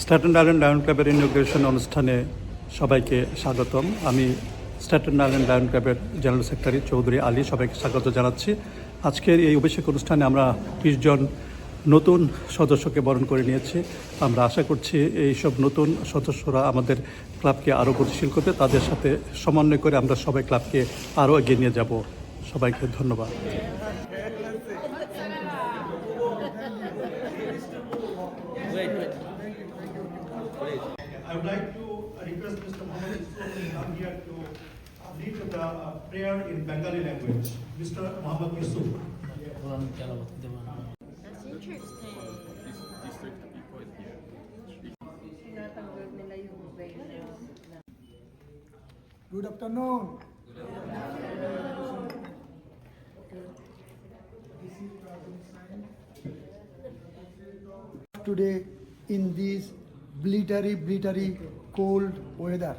Staten island lion ক্লাবের ইনগ্রেশন অনুষ্ঠানে সবাইকে স্বাগতম। আমি স্ট্যাটেন আইল্যান্ড লায়ন ক্লাবের জেনারেল সেক্রেটারি চৌধুরী আলী সবাইকে স্বাগত জানাচ্ছি। আজকের এই অভিষেক অনুষ্ঠানে আমরা 20 জন নতুন সদস্যকে বরণ করে নিয়েছি। আমরা আশা করছি এইসব নতুন সদস্যরা আমাদের ক্লাবকে আরও গতিশীল করবে। তাদের সাথে সমন্বয় করে আমরা সবাই ক্লাবকে আরও এগিয়ে নিয়ে যাব। সবাইকে ধন্যবাদ। I would like to request Mr. Mohammed Yusuf to come here to lead the prayer in Bengali language. Mr. Mohammed Yusuf. That's interesting. Good afternoon. Today in this blittery cold weather,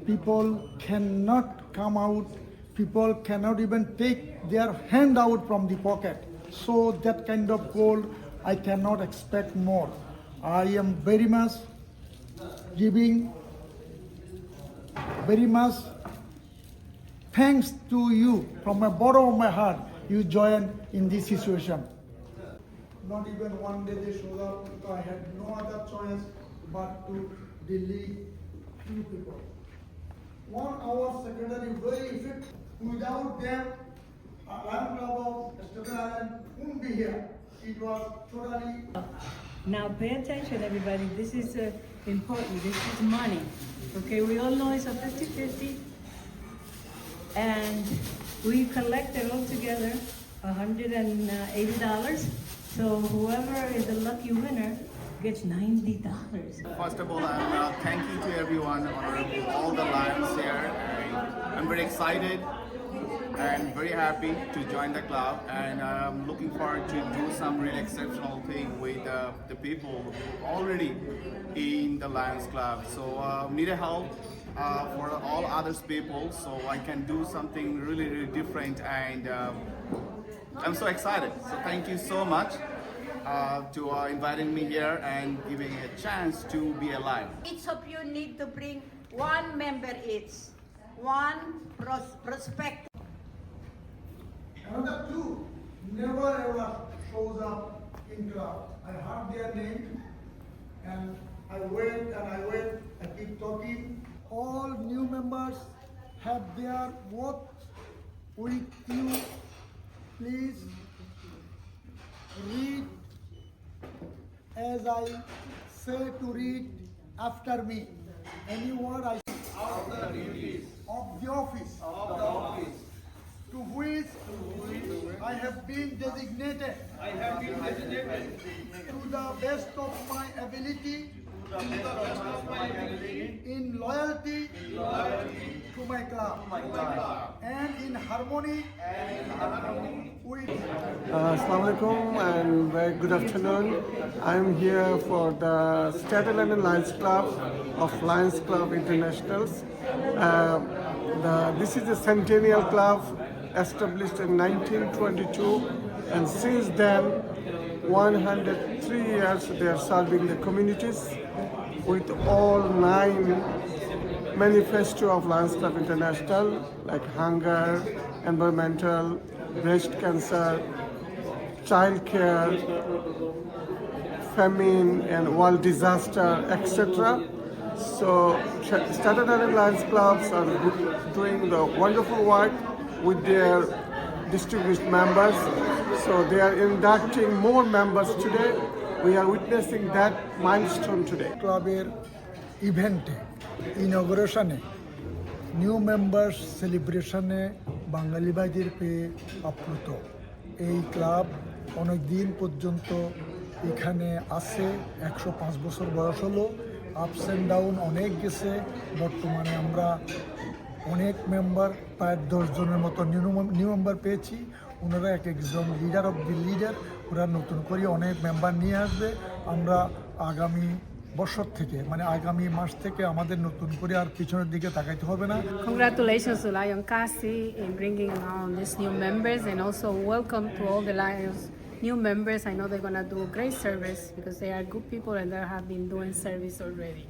people cannot come out, people cannot even take their hand out from the pocket. So that kind of cold, I cannot expect more. I am very much giving very much thanks to you from the bottom of my heart. You join in this situation. Not even one day they showed up. So I had no other choice but to delete few people. 1 hour secretary very fit. Without them, Lion Club of Staten Island wouldn't be here. It was totally. Now pay attention, everybody. This is important. This is money. Okay, we all know it's a 50-50. And we collected all together $180. So whoever is the lucky winner gets $90. First of all, I'm thanking to everyone, all the Lions here. I'm very excited and very happy to join the club, and I'm looking forward to do some really exceptional thing with the people already in the Lions Club. So need a help for all others people, so I can do something really different, and I'm so excited. So thank you so much to inviting me here and giving me a chance to be alive. Each of you need to bring one member each, one prospective. Another two never ever shows up in club. I heard their name and I wait and I wait. I keep talking. All new members have their work with you. Please read as I say to read after me. Any word I of the duties of the office to which I have been designated to the best of my ability in loyalty to my club and in harmony with Assalamu alaikum and very good afternoon. I'm here for the Staten Island Lions Club of Lions Club Internationals. This is a centennial club established in 1922, and since then 103 years they are serving the communities with all 9 manifesto of Lions Club International, like hunger, environmental, breast cancer, child care, famine and world disaster, etc. So Staten Island Lions Clubs are doing the wonderful work with their distinguished members. So they are inducting more members today. We are witnessing that milestone today. ক্লাবের ইভেন্টে ইনগ্রেশনে new members সেলিব্রেশনে বাঙালি ভাইদের পেয়ে আপ্লুত। এই club অনেক দিন পর্যন্ত এখানে আছে, 105 বছর বয়স হলো। আপস অ্যান্ড ডাউন অনেক গেছে। বর্তমানে আমরা অনেক মেম্বার, প্রায় 10 জনের মতো নিউ মেম্বার পেয়েছি। ওনারা এক একজন লিডার অফ দি লিডার, ওরা নতুন করে অনেক মেম্বার নিয়ে আসবে। আমরা আগামী বছর থেকে মানে আগামী মাস থেকে আমাদের নতুন করে আর পিছনের দিকে তাকাইতে হবে না। Congratulations to Lion Kasi in bringing on these new members, and also welcome to all the Lions new members, I know they're gonna do great service because they are good people and they have been doing service already.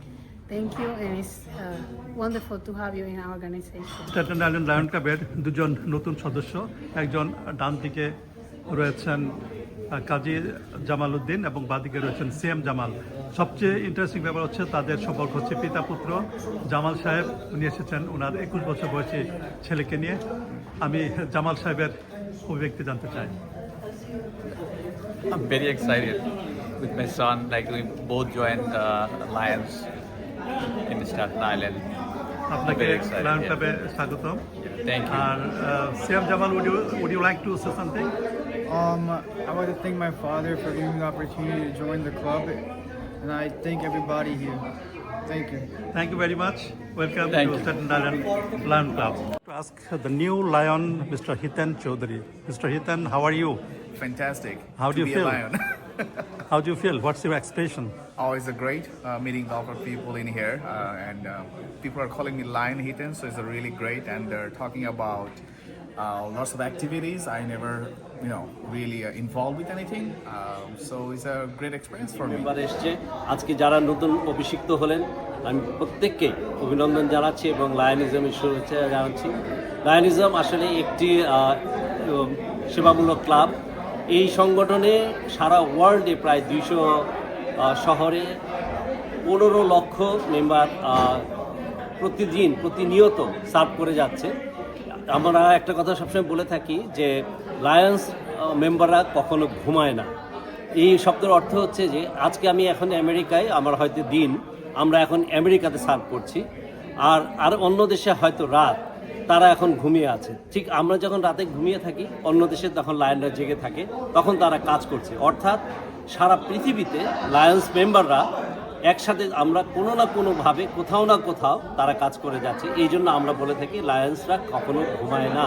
Thank you, and it's wonderful to have you in our organization. Staten island lion ক্লাবের দুজন নতুন সদস্য, একজন ডান দিকে রয়েছেন কাজী জামাল উদ্দিন এবং বাদিকে রয়েছেন সিএম জামাল। সবচেয়ে ইন্টারেস্টিং ব্যাপার হচ্ছে তাদের সম্পর্ক হচ্ছে পিতা পুত্র। জামাল সাহেব উনি এসেছেন ওনার 21 বছর বয়সী ছেলেকে নিয়ে। আমি জামাল সাহেবের অভিব্যক্তি জানতে চাই। I'm very excited with my son. Like we both joined Lions in Staten Island. আপনাকে Very excited, লায়ন yeah. ক্লাবে স্বাগতম। Thank you. আর CM Jamal, would you like to say something? I want to thank my father for giving me the opportunity to join the club, and I thank everybody here. Thank you. Thank you very much. Welcome Thank to you. Staten Island Lion Club. To ask the new lion, Mr. Hiten Chaudhary. Mr. Hiten, how are you? Fantastic. How do to you be feel? A lion. How do you feel? What's your expression? Always a great meeting a lot of people in here, and people are calling me Lion Hiten, so it's a really great. And they're talking about lots of activities. I never, really involved with anything, so it's a great experience for me. Member এসছে আজকে যারা নতুন অভিষিক্ত হলেন আমি প্রত্যেককে অভিনন্দন জানাচ্ছি এবং লায়নিজমের শুভেচ্ছা জানাচ্ছি। লায়নিজম আসলে একটি সেবামূলক ক্লাব। এই সংগঠনে সারা ওয়ার্ল্ডে প্রায় 200 শহরে 15 লক্ষ মেম্বার প্রতিনিয়ত সার্ভ করে যাচ্ছে। আমরা একটা কথা সবসময় বলে থাকি যে লায়ন্স মেম্বাররা কখনো ঘুমায় না। এই শব্দের অর্থ হচ্ছে যে আজকে আমি এখন আমেরিকায়, আমার হয়তো দিন, আমরা এখন আমেরিকাতে সার্ভ করছি, আর অন্য দেশে হয়তো রাত, তারা এখন ঘুমিয়ে আছে। ঠিক আমরা যখন রাতে ঘুমিয়ে থাকি, অন্য দেশে তখন লায়নরা জেগে থাকে, তখন তারা কাজ করছে। অর্থাৎ সারা পৃথিবীতে লায়ন্স মেম্বাররা একসাথে আমরা কোনো না কোনোভাবে কোথাও না কোথাও তারা কাজ করে যাচ্ছে। এই জন্য আমরা বলে থাকি লায়ন্সরা কখনো ঘুমায় না।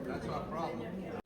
That's not a problem.